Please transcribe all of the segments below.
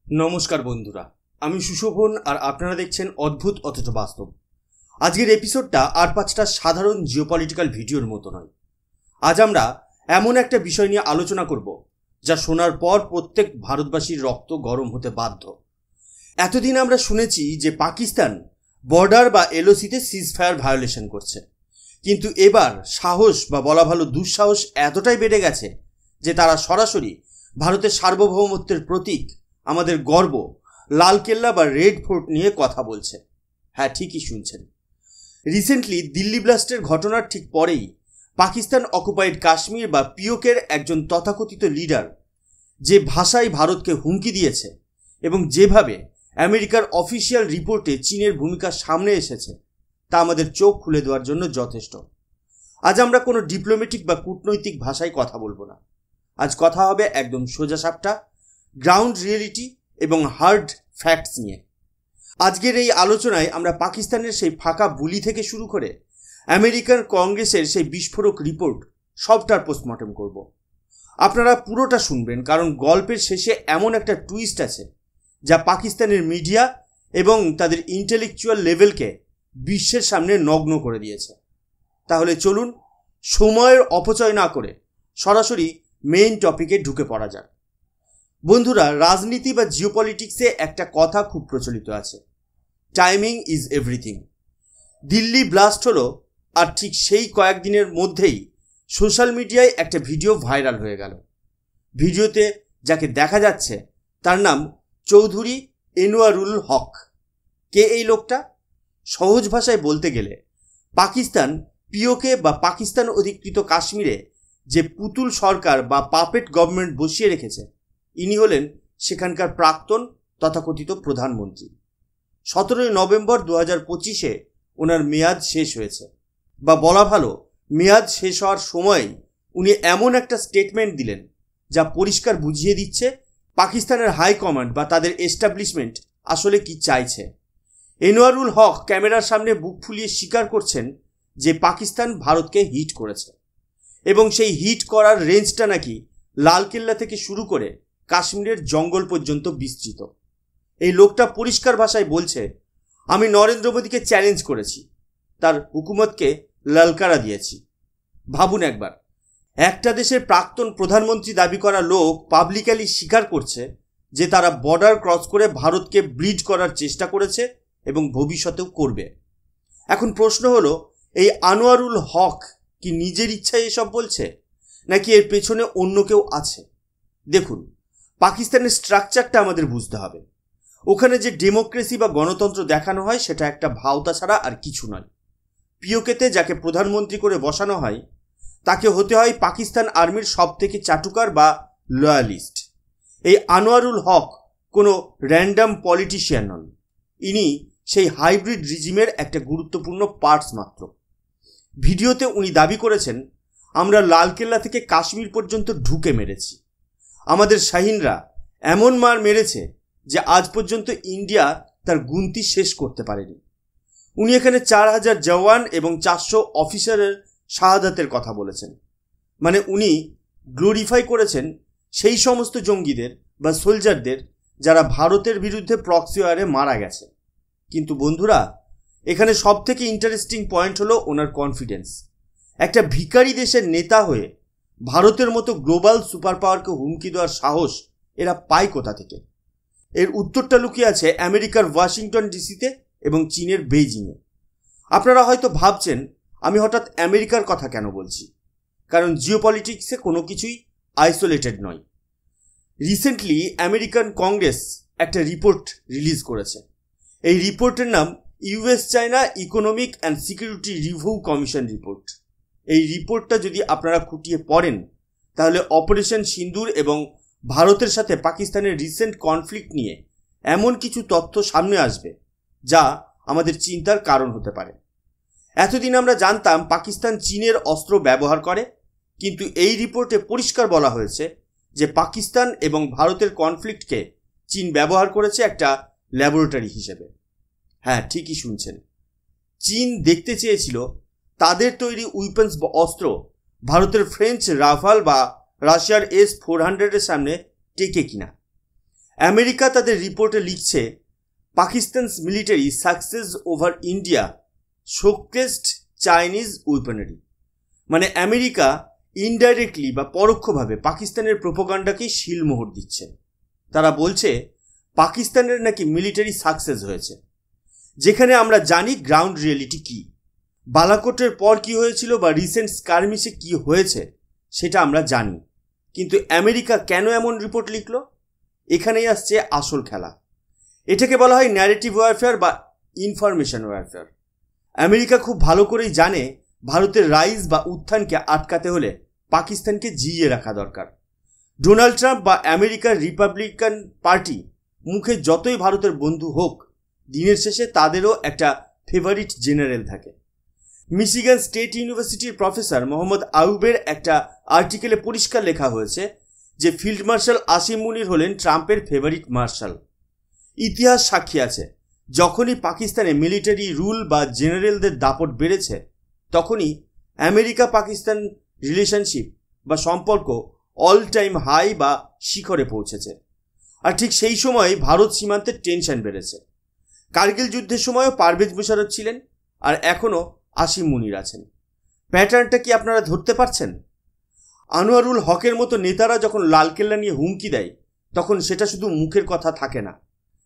নমস্কার বন্ধুরা, আমি সুশোভন আর আপনারা দেখছেন অদ্ভুত অথচ বাস্তব। আজকের এপিসোডটা আর পাঁচটা সাধারণ জিওপলিটিক্যাল ভিডিওর মতো নয়। আজ আমরা এমন একটা বিষয় নিয়ে আলোচনা করব যা শোনার পর প্রত্যেক ভারতবাসীর রক্ত গরম হতে বাধ্য। এতদিন আমরা শুনেছি যে পাকিস্তান বর্ডার বা এলওসিতে সিজফায়ার ভায়োলেশন করছে, কিন্তু এবার সাহস বা বলা ভালো দুঃসাহস এতটাই বেড়ে গেছে যে তারা সরাসরি ভারতের সার্বভৌমত্বের প্রতীক, আমাদের গর্ব লালকেল্লা বা রেড ফোর্ট নিয়ে কথা বলছে। হ্যাঁ, ঠিকই শুনছেন। রিসেন্টলি দিল্লি ব্লাস্টের ঘটনার ঠিক পরেই পাকিস্তান অকুপাইড কাশ্মীর বা পিওকের একজন তথাকথিত লিডার যে ভাষায় ভারতকে হুমকি দিয়েছে এবং যেভাবে আমেরিকার অফিসিয়াল রিপোর্টে চীনের ভূমিকা সামনে এসেছে তা আমাদের চোখ খুলে দেওয়ার জন্য যথেষ্ট। আজ আমরা কোনো ডিপ্লোম্যাটিক বা কূটনৈতিক ভাষায় কথা বলবো না। আজ কথা হবে একদম সোজাসাপটা গ্রাউন্ড রিয়েলিটি এবং হার্ড ফ্যাক্টস নিয়ে। আজকের এই আলোচনায় আমরা পাকিস্তানের সেই ফাঁকা বুলি থেকে শুরু করে আমেরিকান কংগ্রেসের সেই বিস্ফোরক রিপোর্ট সবটার পোস্টমর্টম করব। আপনারা পুরোটা শুনবেন, কারণ গল্পের শেষে এমন একটা টুইস্ট আছে যা পাকিস্তানের মিডিয়া এবং তাদের ইন্টেলেকচুয়াল লেভেলকে বিশ্বের সামনে নগ্ন করে দিয়েছে। তাহলে চলুন সময়ের অপচয় না করে সরাসরি মেইন টপিকে ঢুকে পড়া যাক। বন্ধুরা, রাজনীতি বা জিওপলিটিক্সে একটা কথা খুব প্রচলিত আছে, timing is everything. Delhi blast হলো আর ঠিক সেই কয়েকদিনের মধ্যেই সোশ্যাল মিডিয়ায় একটা ভিডিও ভাইরাল হয়ে গেল। ভিডিওতে যাকে দেখা যাচ্ছে তার নাম চৌধুরী এনওয়ারুল হক। কে এই লোকটা? সহজ ভাষায় বলতে গেলে পাকিস্তান পিওকে বা পাকিস্তান অধিকৃত কাশ্মীরে যে পুতুল সরকার বা পাপেট গভর্নমেন্ট বসিয়ে রেখেছে, ইনি হলেন সেখানকার প্রাক্তন তথাকথিত প্রধানমন্ত্রী। 17 নভেম্বর 2025 ওনার মেয়াদ শেষ হয়েছে, বা বলা ভালো মেয়াদ শেষ হওয়ার সময় উনি এমন একটা স্টেটমেন্ট দিলেন যা পরিষ্কার বুঝিয়ে দিচ্ছে পাকিস্তানের হাইকমান্ড বা তাদের এস্টাবলিশমেন্ট আসলে কি চাইছে। এনওয়ারুল হক ক্যামেরার সামনে বুক ফুলিয়ে স্বীকার করছেন যে পাকিস্তান ভারতকে হিট করেছে এবং সেই হিট করার রেঞ্জটা নাকি লালকেল্লা থেকে শুরু করে কাশ্মীরের জঙ্গল পর্যন্ত বিস্তৃত। এই লোকটা পরিষ্কার ভাষায় বলছে, আমি নরেন্দ্র মোদীকে চ্যালেঞ্জ করেছি, তার হুকুমতকে ললকারা দিয়েছি। ভাবুন একবার, একটা দেশের প্রাক্তন প্রধানমন্ত্রী দাবি করা লোক পাবলিকালি স্বীকার করছে যে তারা বর্ডার ক্রস করে ভারতকে ব্লিড করার চেষ্টা করেছে এবং ভবিষ্যতেও করবে। এখন প্রশ্ন হলো, এই আনোয়ারুল হক কি নিজের ইচ্ছায় এসব বলছে, নাকি এর পেছনে অন্য কেউ আছে? দেখুন, পাকিস্তানের স্ট্রাকচারটা আমাদের বুঝতে হবে। ওখানে যে ডেমোক্রেসি বা গণতন্ত্র দেখানো হয় সেটা একটা ভাওতা ছাড়া আর কিছু নয়। পিওকেতে যাকে প্রধানমন্ত্রী করে বসানো হয় তাকে হতে হয় পাকিস্তান আর্মির সব থেকে চাটুকার বা লয়ালিস্ট। এই আনোয়ারুল হক কোনো র্যান্ডাম পলিটিশিয়ান নন, ইনি সেই হাইব্রিড রিজিমের একটা গুরুত্বপূর্ণ পার্টস মাত্র। ভিডিওতে উনি দাবি করেছেন, আমরা লালকেল্লা থেকে কাশ্মীর পর্যন্ত ঢুকে মেরেছি, আমাদের শাহিনরা এমন মার মেরেছে যে আজ পর্যন্ত ইন্ডিয়া তার গুনতি শেষ করতে পারেনি। উনি এখানে 4000 জওয়ান এবং 400 অফিসারের শাহাদাতের কথা বলেছেন। মানে উনি গ্লোরিফাই করেছেন সেই সমস্ত জঙ্গিদের বা সোলজারদের যারা ভারতের বিরুদ্ধে প্রক্সি ওয়ারে মারা গেছে। কিন্তু বন্ধুরা, এখানে সব থেকে ইন্টারেস্টিং পয়েন্ট হলো ওনার কনফিডেন্স। একটা ভিখারি দেশের নেতা হয়ে ভারতের মতো গ্লোবাল সুপার পাওয়ারকে হুমকি দেওয়ার সাহস এরা পায় কোথা থেকে? এর উত্তরটা লুকিয়ে আছে আমেরিকার ওয়াশিংটন ডিসিতে এবং চীনের বেইজিংয়ে। আপনারা হয়তো ভাবছেন আমি হঠাৎ আমেরিকার কথা কেন বলছি, কারণ জিওপলিটিক্সে কোনো কিছুই আইসোলেটেড নয়। রিসেন্টলি আমেরিকান কংগ্রেস একটা রিপোর্ট রিলিজ করেছে। এই রিপোর্টের নাম US China economic and security review commission report. এই রিপোর্টটা যদি আপনারা খুঁটিয়ে পড়েন তাহলে অপারেশন সিন্দুর এবং ভারতের সাথে পাকিস্তানের রিসেন্ট কনফ্লিক্ট নিয়ে এমন কিছু তথ্য সামনে আসবে যা আমাদের চিন্তার কারণ হতে পারে। এতদিন আমরা জানতাম পাকিস্তান চীনের অস্ত্র ব্যবহার করে, কিন্তু এই রিপোর্টে পরিষ্কার বলা হয়েছে যে পাকিস্তান এবং ভারতের কনফ্লিক্টকে চীন ব্যবহার করেছে একটা ল্যাবরেটরি হিসেবে। হ্যাঁ, ঠিকই শুনছেন। চীন দেখতে চেয়েছিল তাদের তৈরি উইপন্স বা অস্ত্র ভারতের ফ্রেঞ্চ রাফাল বা রাশিয়ার S-400 সামনে টেকে কিনা। আমেরিকা তাদের রিপোর্টে লিখছে, Pakistan's military success over India showcased Chinese weaponry. মানে আমেরিকা ইনডাইরেক্টলি বা পরোক্ষভাবে পাকিস্তানের প্রোপাগান্ডাকে শিলমোহর দিচ্ছে। তারা বলছে পাকিস্তানের নাকি মিলিটারি সাকসেস হয়েছে, যেখানে আমরা জানি গ্রাউন্ড রিয়েলিটি কি। বালাকোটের পর কি হয়েছিল বা রিসেন্ট স্কারমিশে কি হয়েছে সেটা আমরা জানি, কিন্তু আমেরিকা কেন এমন রিপোর্ট লিখল? এখানেই আসছে আসল খেলা। এটাকে বলা হয় ন্যারেটিভ ওয়ারফেয়ার বা ইনফরমেশন ওয়ারফেয়ার। আমেরিকা খুব ভালো করেই জানে ভারতের রাইজ বা উত্থানকে আটকাতে হলে পাকিস্তানকে জিইয়ে রাখা দরকার। ডোনাল্ড ট্রাম্প বা আমেরিকার রিপাবলিকান পার্টি মুখে যতই ভারতের বন্ধু হোক, দিনের শেষে তাদেরও একটা ফেভারিট জেনারেল থাকে। মিশিগান স্টেট ইউনিভার্সিটির প্রফেসর মোহাম্মদ আউবের একটা আর্টিকেলে পরিষ্কার লেখা হয়েছে যে ফিল্ড মার্শাল আসিম মুনির হলেন ট্রাম্পের ফেভারিট মার্শাল। ইতিহাস সাক্ষী আছে, যখনই পাকিস্তানে মিলিটারি রুল বা জেনারেলদের দাপট বেড়েছে, তখনই আমেরিকা পাকিস্তান রিলেশনশিপ বা সম্পর্ক অল টাইম হাই বা শিখরে পৌঁছেছে। আর ঠিক সেই সময় ভারত সীমান্তের টেনশন বেড়েছে। কার্গিল যুদ্ধের সময়ও পারভেজ মুশারফ ছিলেন, আর এখনও আসিম মুনির আছেন। প্যাটার্নটা কি আপনারা ধরতে পারছেন? আনোয়ারুল হকের মতো নেতারা যখন লালকেল্লা নিয়ে হুমকি দেয়, তখন সেটা শুধু মুখের কথা থাকে না,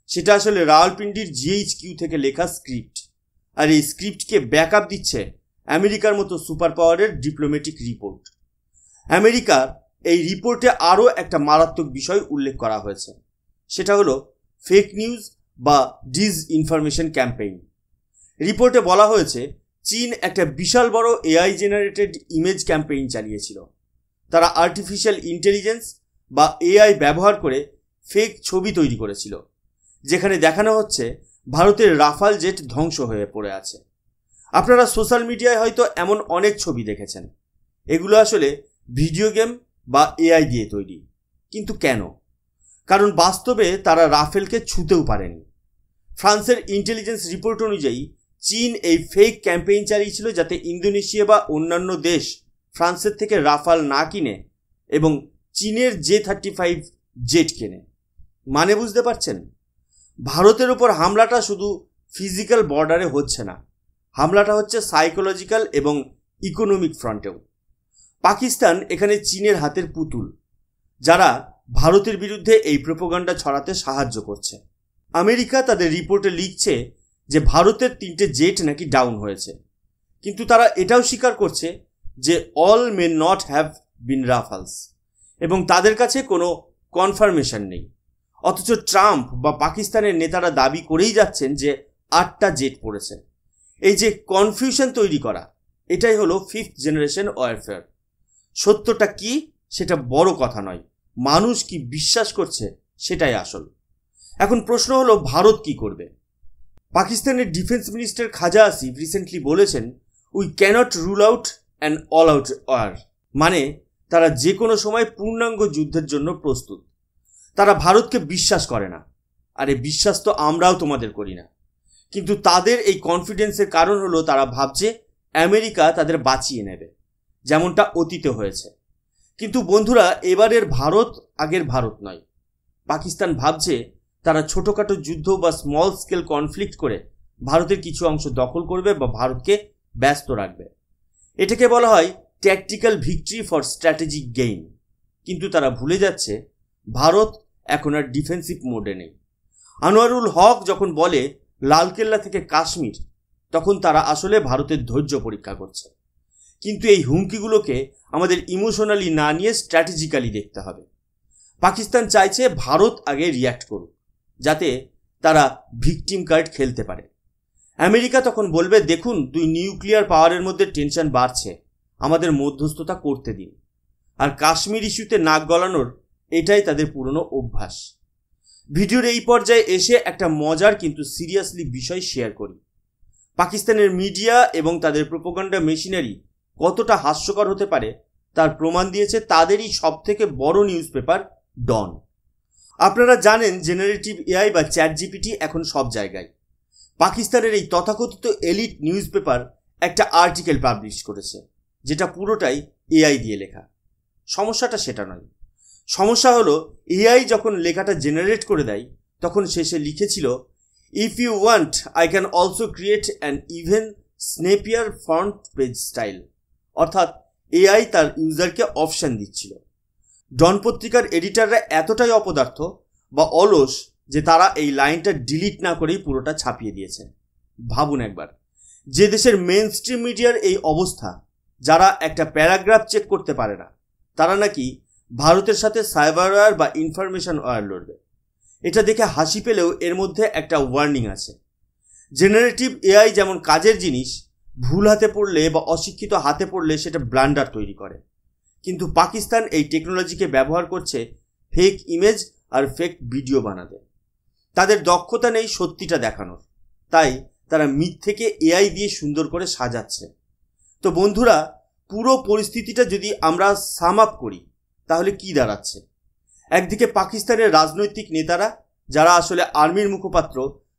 সেটা আসলে রাওয়ালপিন্ডির GHQ থেকে লেখা স্ক্রিপ্ট। আর এই স্ক্রিপ্টকে ব্যাকআপ দিচ্ছে আমেরিকার মতো সুপার পাওয়ারের ডিপ্লোম্যাটিক রিপোর্ট। আমেরিকার এই রিপোর্টে আরও একটা মারাত্মক বিষয় উল্লেখ করা হয়েছে, সেটা হলো ফেক নিউজ বা ডিসইনফরমেশন ক্যাম্পেইন। রিপোর্টে বলা হয়েছে চীন একটা বিশাল বড় AI জেনারেটেড ইমেজ ক্যাম্পেইন চালিয়েছিল। তারা আর্টিফিশিয়াল ইন্টেলিজেন্স বা AI ব্যবহার করে ফেক ছবি তৈরি করেছিল, যেখানে দেখানো হচ্ছে ভারতের রাফাল জেট ধ্বংস হয়ে পড়ে আছে। আপনারা সোশ্যাল মিডিয়ায় হয়তো এমন অনেক ছবি দেখেছেন। এগুলো আসলে ভিডিও গেম বা AI দিয়ে তৈরি। কিন্তু কেন? কারণ বাস্তবে তারা রাফেলকে ছুঁতেও পারেনি। ফ্রান্সের ইন্টেলিজেন্স রিপোর্ট অনুযায়ী চীন এই ফেক ক্যাম্পেইন চালিয়েছিল যাতে ইন্দোনেশিয়া বা অন্যান্য দেশ ফ্রান্সের থেকে রাফাল না কিনে এবং চীনের J-35 জেট কেনে। মানে বুঝতে পারছেন? ভারতের উপর হামলাটা শুধু ফিজিক্যাল বর্ডারে হচ্ছে না, হামলাটা হচ্ছে সাইকোলজিক্যাল এবং ইকোনমিক ফ্রন্টেও। পাকিস্তান এখানে চীনের হাতের পুতুল, যারা ভারতের বিরুদ্ধে এই প্রোপাগান্ডা ছড়াতে সাহায্য করছে। আমেরিকা তাদের রিপোর্টে লিখছে যে ভারতের 3টে জেট নাকি ডাউন হয়েছে, কিন্তু তারা এটাও স্বীকার করছে যে all may not have been Rafales, এবং তাদের কাছে কোনো কনফার্মেশন নেই। অথচ ট্রাম্প বা পাকিস্তানের নেতারা দাবি করেই যাচ্ছেন যে 8টা জেট পড়েছে। এই যে কনফিউশন তৈরি করা, এটাই হলো 5th জেনারেশন ওয়ারফেয়ার। সত্যটা কি সেটা বড় কথা নয়, মানুষ কি বিশ্বাস করছে সেটাই আসল। এখন প্রশ্ন হলো ভারত কি করবে? পাকিস্তানের defence minister Khawaja Asif recently বলেছেন, we can't rule out an all out war. মানে তারা যে কোনো সময় পূর্ণাঙ্গ যুদ্ধের জন্য প্রস্তুত। তারা ভারতকে বিশ্বাস করে না। আরে বিশ্বাস তো আমরাও তোমাদের করি না, কিন্তু তাদের এই কনফিডেন্সের কারণ হলো তারা ভাবছে আমেরিকা তাদের বাঁচিয়ে নেবে, যেমনটা অতীতে হয়েছে। কিন্তু বন্ধুরা, এবারের ভারত আগের ভারত নয়। পাকিস্তান ভাবছে তারা ছোটোখাটো যুদ্ধ বা স্মল স্কেল কনফ্লিক্ট করে ভারতের কিছু অংশ দখল করবে বা ভারতকে ব্যস্ত রাখবে। এটাকে বলা হয় tactical victory for strategic gain. কিন্তু তারা ভুলে যাচ্ছে ভারত এখন আর ডিফেন্সিভ মোডে নেই। আনোয়ারুল হক যখন বলে লালকেল্লা থেকে কাশ্মীর, তখন তারা আসলে ভারতের ধৈর্য পরীক্ষা করছে। কিন্তু এই হুমকিগুলোকে আমাদের ইমোশনালি না নিয়ে স্ট্র্যাটেজিক্যালি দেখতে হবে। পাকিস্তান চাইছে ভারত আগে রিয়্যাক্ট করুক, যাতে তারা ভিকটিম কার্ড খেলতে পারে। আমেরিকা তখন বলবে, দেখুন 2 নিউক্লিয়ার পাওয়ারের মধ্যে টেনশন বাড়ছে, আমাদের মধ্যস্থতা করতে দিন। আর কাশ্মীর ইস্যুতে নাক গলানোর এটাই তাদের পুরনো অভ্যাস। ভিডিওর এই পর্যায়ে এসে একটা মজার কিন্তু সিরিয়াসলি বিষয় শেয়ার করি। পাকিস্তানের মিডিয়া এবং তাদের প্রোপাগান্ডা মেশিনারি কতটা হাস্যকর হতে পারে তার প্রমাণ দিয়েছে তাদেরই সবথেকে বড় নিউজ পেপার ডন। আপনারা জানেন জেনারেটিভ AI বা ChatGPT এখন সব জায়গায়। পাকিস্তানের এই তথাকথিত এলিট নিউজ পেপার একটা আর্টিকেল পাবলিশ করেছে, যেটা পুরোটাই AI দিয়ে লেখা। সমস্যাটা সেটা নয়, সমস্যা হলো এআই যখন লেখাটা জেনারেট করে দেয় তখন শেষে লিখেছিল, if you want I can also create an even snappier front page style. অর্থাৎ এআই তার ইউজারকে অপশান দিচ্ছিল। ডন পত্রিকার এডিটাররা এতটাই অপদার্থ বা অলস যে তারা এই লাইনটা ডিলিট না করেই পুরোটা ছাপিয়ে দিয়েছে। ভাবুন একবার, যে দেশের মেন স্ট্রিম মিডিয়ার এই অবস্থা, যারা একটা প্যারাগ্রাফ চেক করতে পারে না, তারা নাকি ভারতের সাথে সাইবার ওয়্যার বা ইনফরমেশন ওয়্যার লড়বে। এটা দেখে হাসি পেলেও এর মধ্যে একটা ওয়ার্নিং আছে। জেনারেটিভ এআই যেমন কাজের জিনিস, ভুল হাতে পড়লে বা অশিক্ষিত হাতে পড়লে সেটা ব্লান্ডার তৈরি করে, কিন্তু পাকিস্তান এই টেকনোলজিকে ব্যবহার করছে ফেক ইমেজ আর ফেক ভিডিও বানাতে। তাদের দক্ষতা নেই সত্যিটা দেখানোর, তাই তারা মিথ্যেকে এআই দিয়ে সুন্দর করে সাজাচ্ছে। তো বন্ধুরা, পুরো পরিস্থিতিটা যদি আমরা সাম আপ করি তাহলে কি দাঁড়াচ্ছে? একদিকে পাকিস্তানের রাজনৈতিক নেতারা, যারা আসলে আর্মির মুখপাত্র,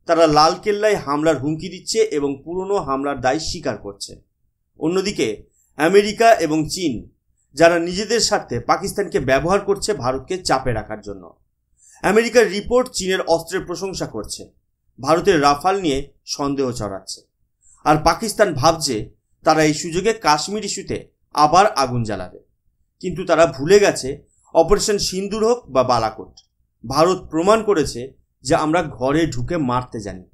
তারা লালকেল্লায় হামলার হুমকি দিচ্ছে এবং পুরনো হামলার দায় স্বীকার করছে। অন্যদিকে আমেরিকা এবং চীন, যারা নিজেদের স্বার্থে পাকিস্তানকে ব্যবহার করছে ভারতকে চাপে রাখার জন্য। আমেরিকার রিপোর্ট চীনের অস্ত্রের প্রশংসা করছে, ভারতের রাফাল নিয়ে সন্দেহ ছড়াচ্ছে। আর পাকিস্তান ভাবছে তারা এই সুযোগে কাশ্মীর ইস্যুতে আবার আগুন জ্বালাবে। কিন্তু তারা ভুলে গেছে, অপারেশন সিন্দুর হোক বা বালাকোট, ভারত প্রমাণ করেছে যে আমরা ঘরে ঢুকে মারতে জানি।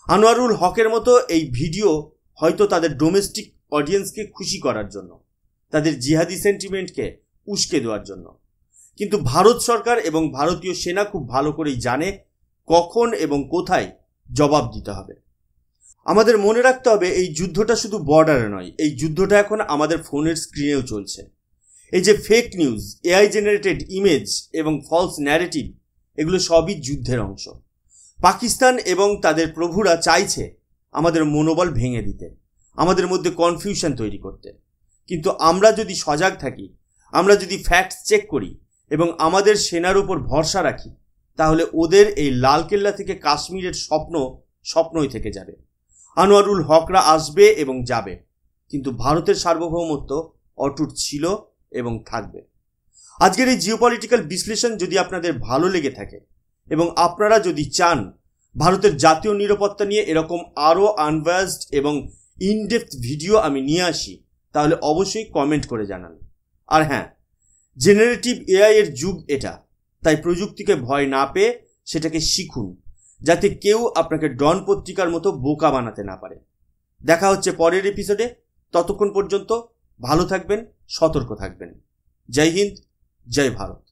আনোয়ারুল হকের মতো এই ভিডিও হয়তো তাদের ডোমেস্টিক অডিয়েন্সকে খুশি করার জন্য, তাদের জিহাদি সেন্টিমেন্টকে উস্কে দেওয়ার জন্য। কিন্তু ভারত সরকার এবং ভারতীয় সেনা খুব ভালো করেই জানে কখন এবং কোথায় জবাব দিতে হবে। আমাদের মনে রাখতে হবে, এই যুদ্ধটা শুধু বর্ডারে নয়, এই যুদ্ধটা এখন আমাদের ফোনের স্ক্রিনেও চলছে। এই যে fake news, AI generated image এবং ফলস ন্যারেটিভ, এগুলো সবই যুদ্ধের অংশ। পাকিস্তান এবং তাদের প্রভুরা চাইছে আমাদের মনোবল ভেঙে দিতে, আমাদের মধ্যে কনফিউশন তৈরি করতে। কিন্তু আমরা যদি সজাগ থাকি, আমরা যদি ফ্যাক্টস চেক করি এবং আমাদের সেনার উপর ভরসা রাখি, তাহলে ওদের এই লালকেল্লা থেকে কাশ্মীরের স্বপ্নই থেকে যাবে। আনোয়ারুল হকরা আসবে এবং যাবে, কিন্তু ভারতের সার্বভৌমত্ব অটুট ছিল এবং থাকবে। আজকের এই জিওপলিটিক্যাল বিশ্লেষণ যদি আপনাদের ভালো লেগে থাকে এবং আপনারা যদি চান ভারতের জাতীয় নিরাপত্তা নিয়ে এরকম আরও আনবায়াসড এবং ইনডেপথ ভিডিও আমি নিয়ে আসি, তাহলে অবশ্যই কমেন্ট করে জানান। আর হ্যাঁ, জেনারেটিভ এআই এর যুগ এটা, তাই প্রযুক্তিকে ভয় না পেয়ে সেটাকে শিখুন, যাতে কেউ আপনাকে ডন পত্রিকার মতো বোকা বানাতে না পারে। দেখা হচ্ছে পরের এপিসোডে। ততক্ষণ পর্যন্ত ভালো থাকবেন, সতর্ক থাকবেন। জয় হিন্দ, জয় ভারত।